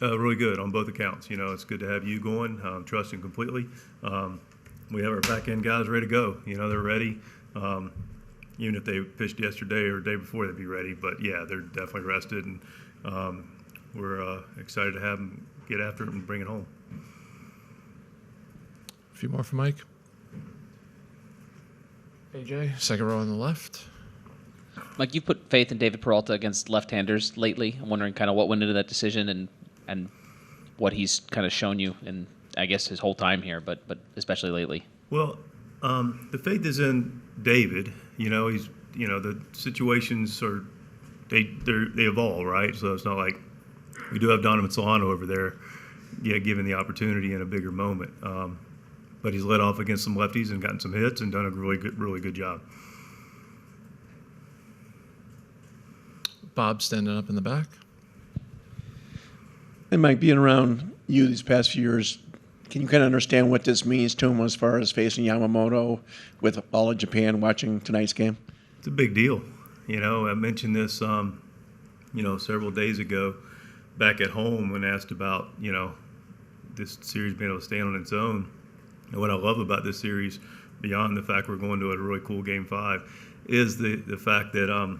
Really good on both accounts. It's good to have you going. Trust him completely. We have our back end guys ready to go. They're ready. Even if they pitched yesterday or the day before, they'd be ready. But yeah, they're definitely rested, and we're excited to have them get after it and bring it home. A few more for Mike. AJ, second row on the left. Mike, you put faith in David Peralta against left-handers lately. I'm wondering kind of what went into that decision and what he's kind of shown you in, I guess, his whole time here, but especially lately. Well, the faith is in David. He's the situations are they evolve, right? So it's not like we do have Donovan Solano over there, given the opportunity in a bigger moment. But he's led off against some lefties and gotten some hits and done a really good job. Bob standing up in the back. And Mike, being around you these past few years, can you kind of understand what this means to him as far as facing Yamamoto with all of Japan watching tonight's game? It's a big deal. I mentioned this, several days ago back at home when asked about, this series being able to stand on its own. And what I love about this series, beyond the fact we're going to a really cool Game 5, is the fact that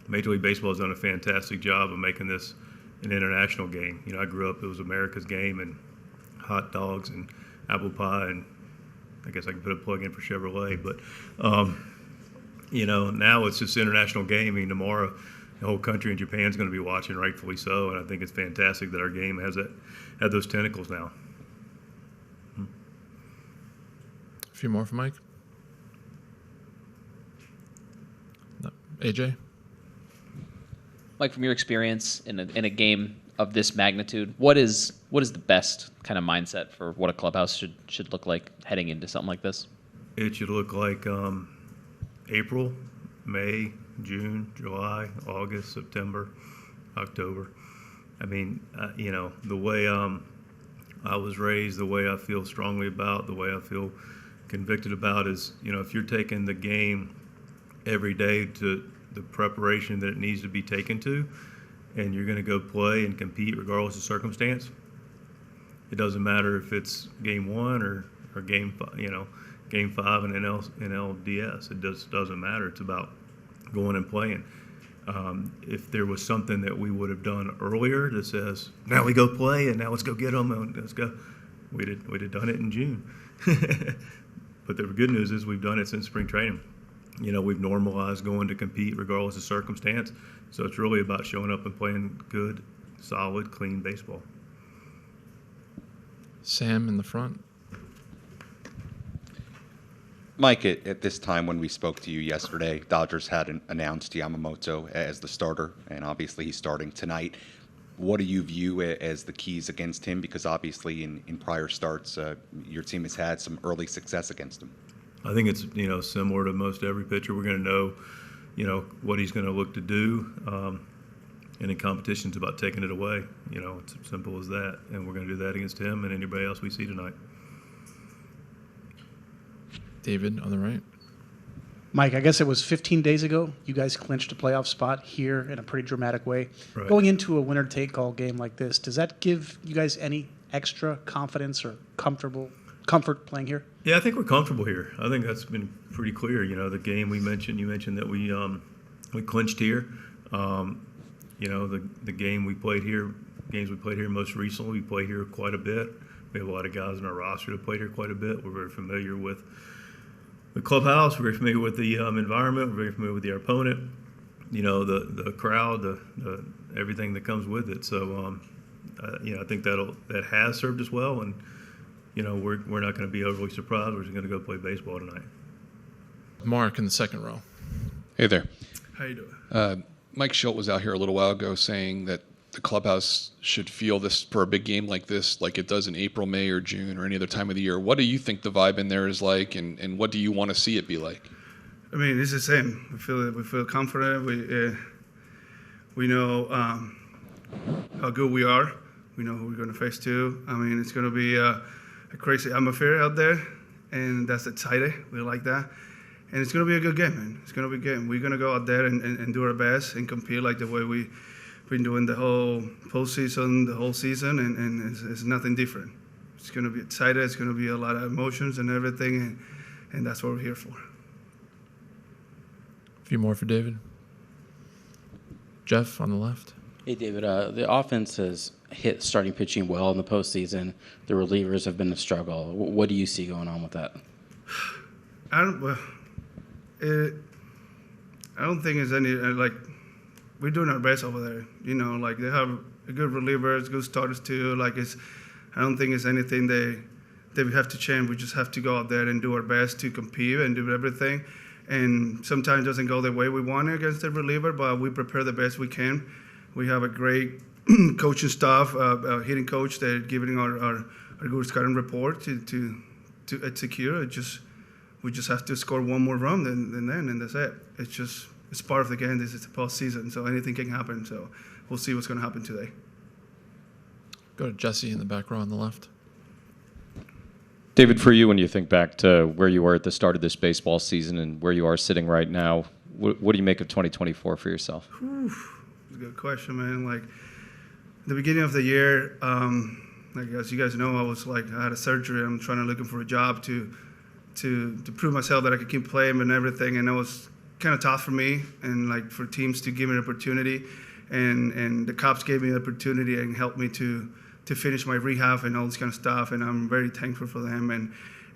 Major League Baseball has done a fantastic job of making this an international game. I grew up, it was America's game, and hot dogs and apple pie, and I guess I can put a plug in for Chevrolet. But, now it's just international game. Tomorrow the whole country in Japan is going to be watching, rightfully so, and I think it's fantastic that our game had those tentacles now. A few more for Mike. No. AJ? Mike, from your experience in a game of this magnitude, what is the best kind of mindset for what a clubhouse should look like heading into something like this? It should look like April, May, June, July, August, September, October. The way I was raised, the way I feel strongly about, the way I feel convicted about is, if you're taking the game every day to the preparation that it needs to be taken to, and you're going to go play and compete regardless of circumstance, it doesn't matter if it's game 1 or game 5, game 5 in NLDS. It just doesn't matter. It's about going and playing. If there was something that we would have done earlier that says, now we go play and now let's go get them and let's go, we'd have done it in June. But the good news is we've done it since spring training. We've normalized going to compete regardless of circumstance. So it's really about showing up and playing good, solid, clean baseball. Sam in the front. Mike, at this time when we spoke to you yesterday, Dodgers had announced Yamamoto as the starter, and obviously he's starting tonight. What do you view as the keys against him? Because obviously in prior starts, your team has had some early success against him. I think it's similar to most every pitcher. We're going to know what he's going to look to do, and in competition, it's about taking it away. It's as simple as that, and we're going to do that against him and anybody else we see tonight. David on the right. Mike, I guess it was 15 days ago you guys clinched a playoff spot here in a pretty dramatic way. Right. Going into a winner-take-all game like this, does that give you guys any extra confidence or comfort playing here? Yeah, I think we're comfortable here. I think that's been pretty clear. The game you mentioned that we clinched here. The games we played here most recently, we played here quite a bit. We have a lot of guys in our roster that played here quite a bit. We're very familiar with the clubhouse. We're very familiar with the environment. We're very familiar with the opponent. The crowd, the everything that comes with it. So, I think that has served us well, and we're not going to be overly surprised. We're just going to go play baseball tonight. Mark in the second row. Hey there. How you doing? Mike Shildt was out here a little while ago saying that the clubhouse should feel this for a big game like this, like it does in April, May, or June, or any other time of the year. What do you think the vibe in there is like, and what do you want to see it be like? It's the same. We feel confident. We know how good we are. We know who we're going to face too. It's going to be a crazy atmosphere out there, and that's exciting. We like that. And it's going to be a good game, man. It's going to be a game. We're going to go out there and do our best and compete like the way been doing the whole postseason, the whole season, and it's nothing different. It's going to be excited. It's going to be a lot of emotions and everything, and that's what we're here for. A few more for David. Jeff on the left. Hey, David. The offense has hit starting pitching well in the postseason. The relievers have been a struggle. What do you see going on with that? I don't think it's any like we're doing our best over there. You know, like they have good relievers, good starters too. Like I don't think it's anything they have to change. We just have to go out there and do our best to compete and do everything. And sometimes it doesn't go the way we want it against the reliever, but we prepare the best we can. We have a great coaching staff, hitting coach that giving our good scouting report to execute. We just have to score one more run and that's it. It's part of the game. This is the postseason, so anything can happen. So we'll see what's going to happen today. Go to Jesse in the back row on the left. David, for you, when you think back to where you were at the start of this baseball season and where you are sitting right now, what do you make of 2024 for yourself? It's a good question, man. Like the beginning of the year, like as you guys know, I had a surgery. I'm looking for a job to prove myself that I could keep playing and everything, and it was kind of tough for me and like for teams to give me an opportunity, and the Cubs gave me an opportunity and helped me to finish my rehab and all this kind of stuff, and I'm very thankful for them.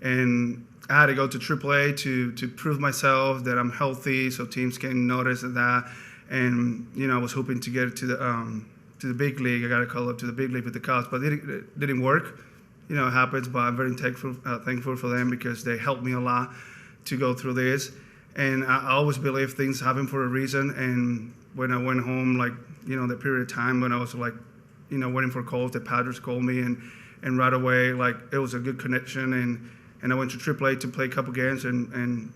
And I had to go to AAA to prove myself that I'm healthy, so teams can notice that. And I was hoping to get to the big league. I got a call up to the big league with the Cubs, but it didn't work. It happens, but I'm very thankful for them because they helped me a lot to go through this. And I always believe things happen for a reason. And when I went home, like the period of time when I was like, waiting for calls, the Padres called me, and right away, like it was a good connection. And I went to AAA to play a couple games, and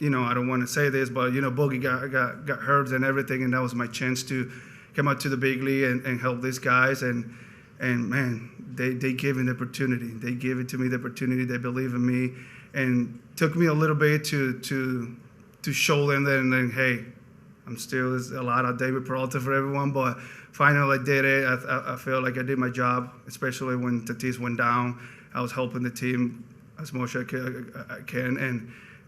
I don't want to say this, but Boogie got hurt and everything, and that was my chance to come out to the big league and help these guys. And man, they gave me the opportunity. They gave it to me the opportunity. They believe in me, and took me a little bit to show them that. And then hey, I'm still a lot of David Peralta for everyone, but finally I did it. I feel like I did my job, especially when Tatis went down. I was helping the team as much as I can,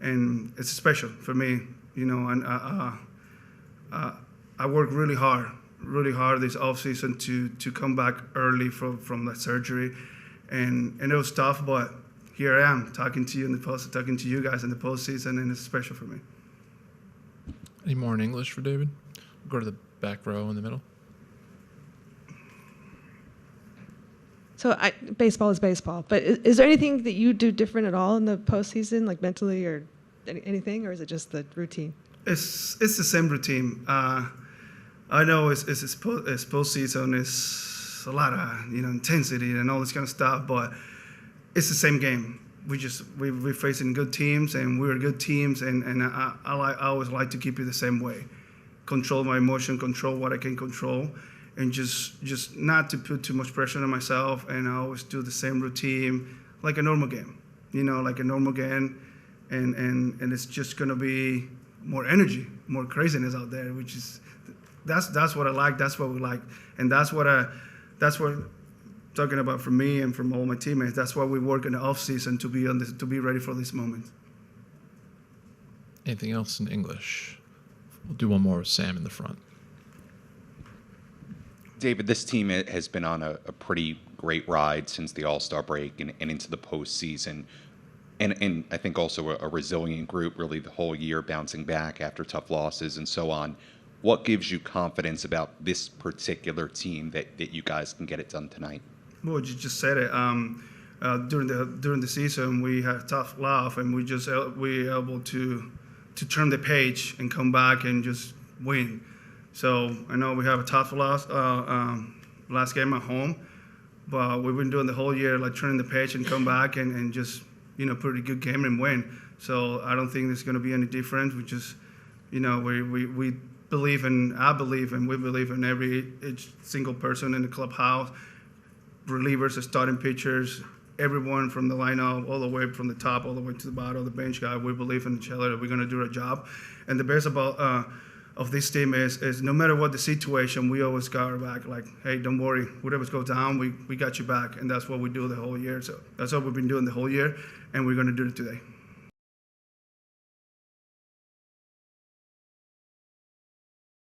and it's special for me, and I worked really hard this offseason to come back early from that surgery, and it was tough, but here I am talking to you guys in the postseason, and it's special for me. Any more in English for David? We'll go to the back row in the middle. So baseball is baseball, but is there anything that you do different at all in the postseason, like mentally or anything, or is it just the routine? It's the same routine. I know it's postseason. It's a lot of intensity and all this kind of stuff, but it's the same game. We're facing good teams, and we're good teams, and I always like to keep it the same way. Control my emotion, control what I can control, and just not to put too much pressure on myself. And I always do the same routine, like a normal game, like a normal game, and it's just gonna be more energy, more craziness out there, which is that's what I like. That's what we like, and that's what talking about from me and from all my teammates. That's why we work in the off season to be ready for this moment. Anything else in English? We'll do one more with Sam in the front. David, this team has been on a pretty great ride since the All-Star break and into the postseason. And I think also a resilient group, really the whole year bouncing back after tough losses and so on. What gives you confidence about this particular team that you guys can get it done tonight? Well, you just said it. During the season, we had a tough loss, and we able to turn the page and come back and just win. So I know we have a tough loss last game at home, but we've been doing the whole year like turning the page and come back and just put a good game and win. So I don't think there's going to be any difference. We just we believe in, I believe, and we believe in each single person in the clubhouse, relievers, starting pitchers, everyone from the lineup, all the way from the top, all the way to the bottom, the bench guy. We believe in each other that we're going to do our job. And the best about of this team is no matter what the situation, we always got our back. Like, hey, don't worry, whatever goes down, we got you back, and that's what we do the whole year. So that's what we've been doing the whole year, and we're going to do it today.